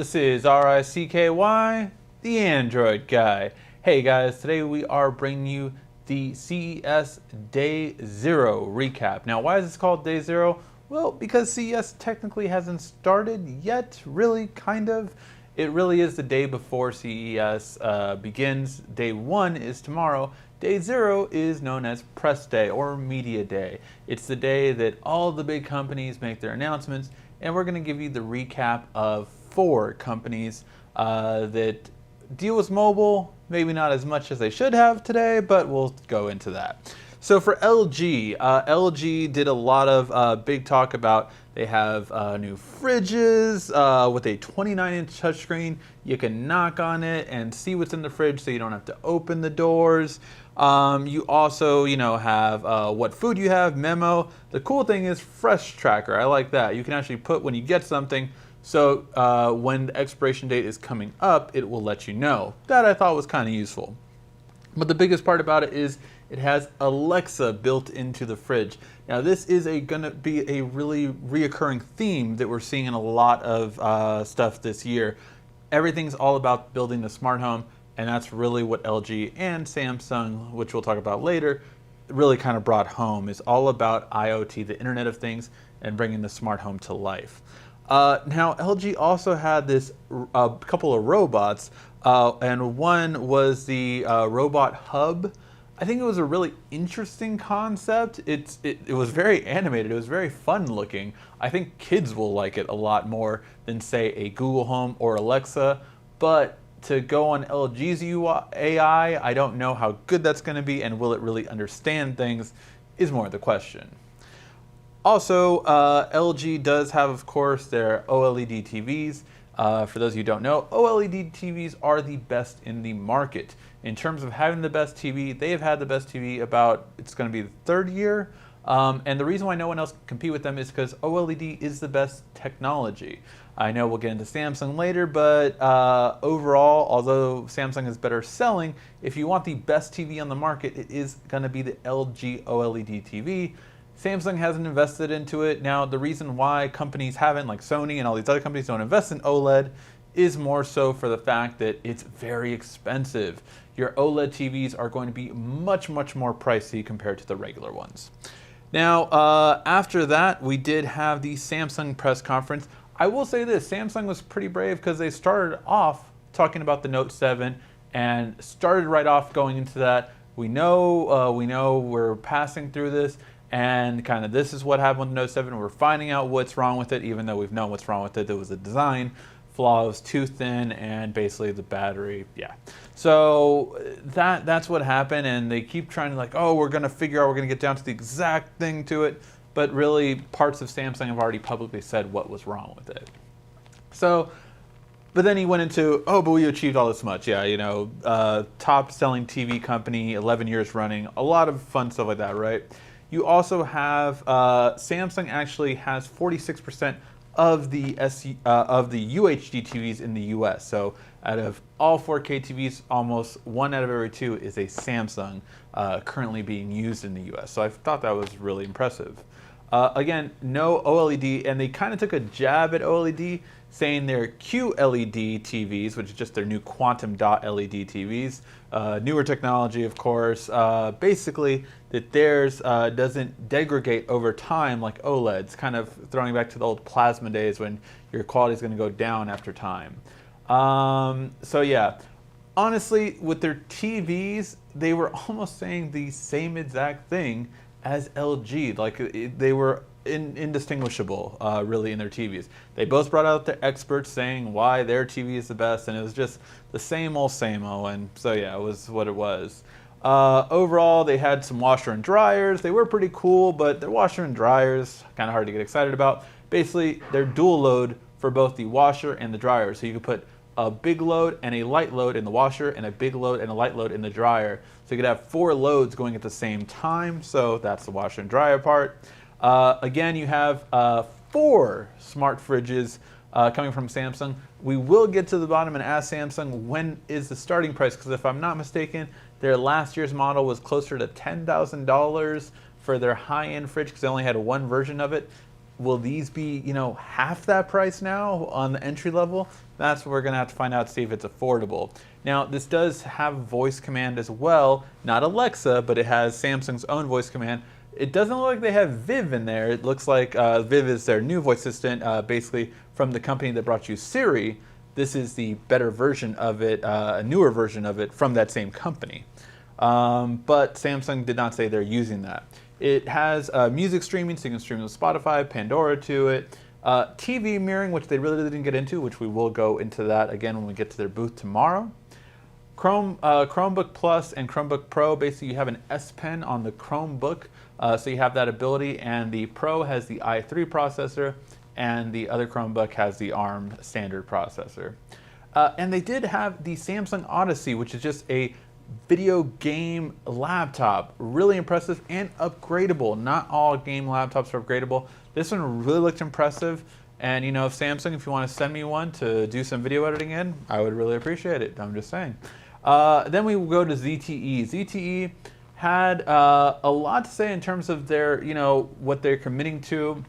This is RICKY, the Android guy. Hey guys, today we are bringing you the CES Day Zero recap. Now, why is this called Day Zero? Well, because CES technically hasn't started yet, really, kind of. It really is the day before CES begins. Day 1 is tomorrow. Day 0 is known as Press Day or Media Day. It's the day that all the big companies make their announcements, and we're going to give you the recap of 4 companies that deal with mobile, maybe not as much as they should have today, but we'll go into that. So for LG, LG did a lot of big talk about they have new fridges with a 29-inch touchscreen. You can knock on it and see what's in the fridge so you don't have to open the doors. You also, have what food you have, memo. The cool thing is Fresh Tracker. I like that. You can actually put when you get something, so when the expiration date is coming up, it will let you know. That I thought was kind of useful. But the biggest part about it is it has Alexa built into the fridge. Now this is gonna be a really reoccurring theme that we're seeing in a lot of stuff this year. Everything's all about building the smart home, and that's really what LG and Samsung, which we'll talk about later, really kind of brought home. Is all about IoT, the Internet of Things, and bringing the smart home to life. Now LG also had this couple of robots, and one was the robot hub. I think it was a really interesting concept. It was very animated. It was very fun looking. I think kids will like it a lot more than, say, a Google Home or Alexa. But to go on LG's AI, I don't know how good that's going to be, and will it really understand things is more the question. Also, LG does have, of course, their OLED TVs. For those of you who don't know, OLED TVs are the best in the market. In terms of having the best TV, they have had the best TV about, it's going to be the 3rd year. And the reason why no one else can compete with them is because OLED is the best technology. I know we'll get into Samsung later, but overall, although Samsung is better selling, if you want the best TV on the market, it is going to be the LG OLED TV. Samsung hasn't invested into it. Now, the reason why companies haven't, like Sony and all these other companies don't invest in OLED, is more so for the fact that it's very expensive. Your OLED TVs are going to be much, much more pricey compared to the regular ones. Now, after that, we did have the Samsung press conference. I will say this, Samsung was pretty brave because they started off talking about the Note 7 and started right off going into that. We know we're passing through this, and kind of this is what happened with the Note 7. We're finding out what's wrong with it, even though we've known what's wrong with it. There was a design flaw, it was too thin, and basically the battery, yeah. So that's what happened, and they keep trying to we're gonna figure out, we're gonna get down to the exact thing to it, but really parts of Samsung have already publicly said what was wrong with it. So, but then he went into, but we achieved all this much. Yeah, top selling TV company, 11 years running, a lot of fun stuff like that, right? You also have, Samsung actually has 46% of the UHD TVs in the US. So out of all 4K TVs, almost 1 out of every 2 is a Samsung currently being used in the US. So I thought that was really impressive. Again, no OLED, and they kind of took a jab at OLED, saying they're QLED TVs, which is just their new quantum dot LED TVs. Newer technology, of course. Basically, that theirs doesn't degrade over time like OLEDs, kind of throwing back to the old plasma days when your quality is going to go down after time. So yeah, honestly, with their TVs, they were almost saying the same exact thing as LG. Like they were indistinguishable, really, in their TVs. They both brought out their experts saying why their TV is the best, and it was just the same old, and so yeah, it was what it was. Overall, they had some washer and dryers. They were pretty cool, but their washer and dryers, kind of hard to get excited about. Basically, they're dual load for both the washer and the dryer, so you could put a big load and a light load in the washer, and a big load and a light load in the dryer. So you could have 4 loads going at the same time, so that's the washer and dryer part. Again, you have 4 smart fridges coming from Samsung. We will get to the bottom and ask Samsung when is the starting price, because if I'm not mistaken, their last year's model was closer to $10,000 for their high-end fridge because they only had 1 version of it. Will these be, half that price now on the entry level? That's what we're going to have to find out to see if it's affordable. Now, this does have voice command as well, not Alexa, but it has Samsung's own voice command. It doesn't look like they have Viv in there. It looks like Viv is their new voice assistant, basically from the company that brought you Siri. This is the better version of it, a newer version of it from that same company. But Samsung did not say they're using that. It has music streaming, so you can stream with Spotify, Pandora to it. TV mirroring, which they really didn't get into, which we will go into that again when we get to their booth tomorrow. Chromebook Plus and Chromebook Pro, basically you have an S Pen on the Chromebook, so you have that ability, and the Pro has the i3 processor, and the other Chromebook has the ARM standard processor. And they did have the Samsung Odyssey, which is just a video game laptop. Really impressive and upgradable. Not all game laptops are upgradable. This one really looked impressive. And you know, if Samsung, if you want to send me one to do some video editing in, I would really appreciate it. I'm just saying. Then we will go to ZTE. ZTE had a lot to say in terms of their, you know, what they're committing to.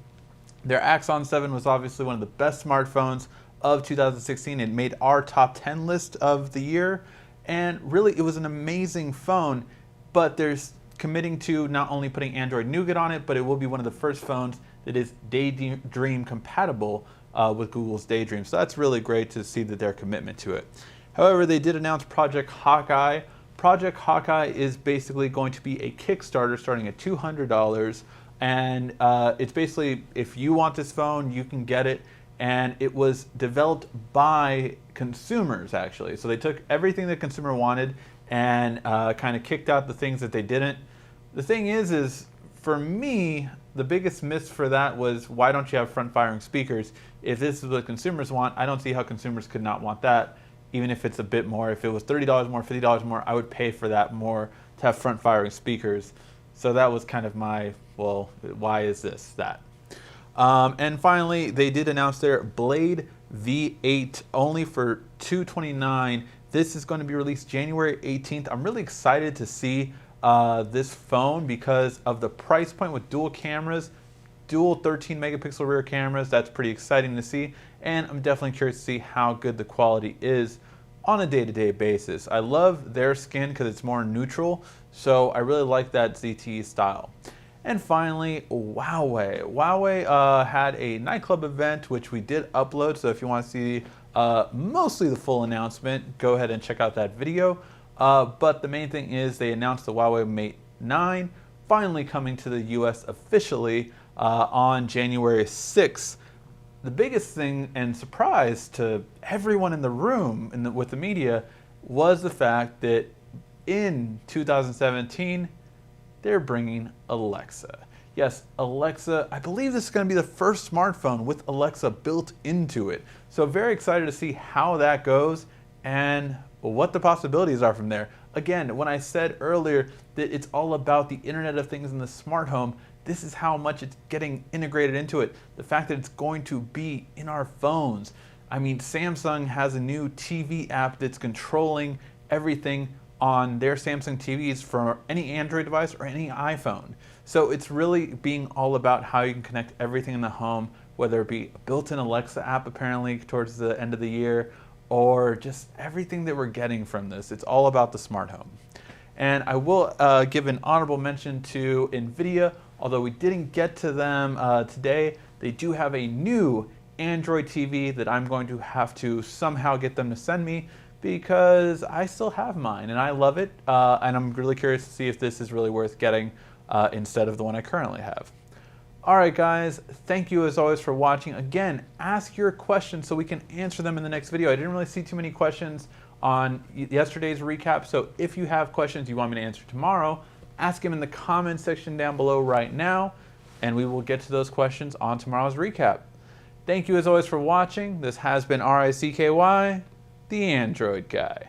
Their Axon 7 was obviously one of the best smartphones of 2016. It made our top 10 list of the year. And really, it was an amazing phone, but there's committing to not only putting Android Nougat on it, but it will be one of the first phones that is Daydream compatible with Google's Daydream. So that's really great to see that their commitment to it. However, they did announce Project Hawkeye. Project Hawkeye is basically going to be a Kickstarter starting at $200. And it's basically, if you want this phone, you can get it. And it was developed by consumers, actually. So they took everything the consumer wanted and kind of kicked out the things that they didn't. The thing is for me, the biggest miss for that was, why don't you have front-firing speakers? If this is what consumers want, I don't see how consumers could not want that, even if it's a bit more. If it was $30 more, $50 more, I would pay for that more to have front-firing speakers. So that was kind of my, well, why is this that? And finally, they did announce their Blade V8 only for $229. This is going to be released January 18th. I'm really excited to see this phone because of the price point with dual cameras, dual 13 megapixel rear cameras. That's pretty exciting to see. And I'm definitely curious to see how good the quality is on a day-to-day basis. I love their skin because it's more neutral. So I really like that ZTE style. And finally, Huawei. Huawei had a nightclub event, which we did upload. So if you want to see mostly the full announcement, go ahead and check out that video. But the main thing is they announced the Huawei Mate 9 finally coming to the US officially on January 6th. The biggest thing and surprise to everyone in the room with the media was the fact that in 2017, they're bringing Alexa. Yes, Alexa, I believe this is going to be the first smartphone with Alexa built into it. So very excited to see how that goes and what the possibilities are from there. Again, when I said earlier that it's all about the Internet of Things in the smart home, this is how much it's getting integrated into it. The fact that it's going to be in our phones. I mean, Samsung has a new TV app that's controlling everything on their Samsung TVs for any Android device or any iPhone. So it's really being all about how you can connect everything in the home, whether it be a built-in Alexa app apparently towards the end of the year, or just everything that we're getting from this. It's all about the smart home. And I will give an honorable mention to NVIDIA, although we didn't get to them today. They do have a new Android TV that I'm going to have to somehow get them to send me, because I still have mine and I love it, and I'm really curious to see if this is really worth getting instead of the one I currently have. Alright guys, thank you as always for watching. Again, ask your questions so we can answer them in the next video. I didn't really see too many questions on yesterday's recap, so if you have questions you want me to answer tomorrow, ask them in the comment section down below right now, and we will get to those questions on tomorrow's recap. Thank you as always for watching. This has been RICKY, the Android Guy.